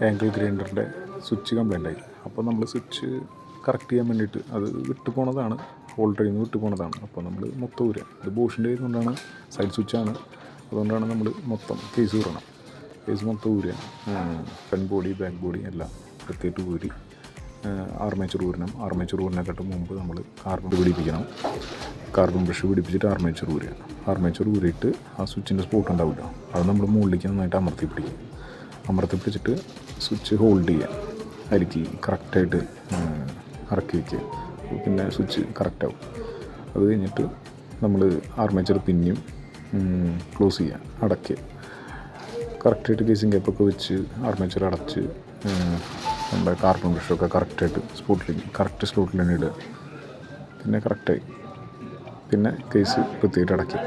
Angle ഗ്രൈൻഡറിൻ്റെ switch complaint ആയി. അപ്പോൾ നമ്മൾ സ്വിച്ച് കറക്റ്റ് ചെയ്യാൻ വേണ്ടിയിട്ട് അത് വിട്ടു പോണതാണ്, ഹോൾഡറിൽ നിന്ന് വിട്ടു പോണതാണ്. അപ്പോൾ നമ്മൾ മൊത്തം ഊരുക. ഇത് ബോഷിൻ്റെ ആയതുകൊണ്ടാണ്, സൈഡ് സ്വിച്ചാണ്, അതുകൊണ്ടാണ് നമ്മൾ മൊത്തം കേസ് ഊരണം. കേസ് മൊത്തം ഊരുക. ഫ്രണ്ട് ബോഡി ബാക്ക് ബോഡി എല്ലാം കൃത്യമായിട്ട് ഊരി ആർമേച്ചർ ഊരണം. ആർമേച്ചർ ഊരിനെക്കാട്ടും മുമ്പ് നമ്മൾ കാർബൺ പിടിപ്പിക്കണം. കാർബൺ ബ്രഷ് പിടിപ്പിച്ചിട്ട് ആർമേച്ചർ ഊരുക. ആർമേച്ചർ ഊരിയിട്ട് ആ സ്വിച്ചിൻ്റെ സ്പോട്ട് ഉണ്ടാവില്ല, അത് നമ്മൾ മുകളിലേക്ക് നന്നായിട്ട് അമർത്തി പിടിക്കും. അമർത്തി പിടിച്ചിട്ട് സ്വിച്ച് ഹോൾഡ് ചെയ്യുക. അരിക്ക് കറക്റ്റായിട്ട് ഇറക്കി വയ്ക്കുക. പിന്നെ സ്വിച്ച് കറക്റ്റാവും. അത് കഴിഞ്ഞിട്ട് നമ്മൾ ആർമേച്ചർ പിന്നെയും ക്ലോസ് ചെയ്യുക, അടയ്ക്കുക. കറക്റ്റായിട്ട് കേസിങ് ക്യാപ്പൊക്കെ വെച്ച് ആർമേച്ചർ അടച്ച് നമ്മുടെ കാർബൺ ബ്രഷൊക്കെ കറക്റ്റായിട്ട് കറക്റ്റ് സ്ലോട്ടിൽ തന്നെ ഇടുക. പിന്നെ കറക്റ്റായി. പിന്നെ കേസ് വൃത്തിയായിട്ട് അടയ്ക്കുക.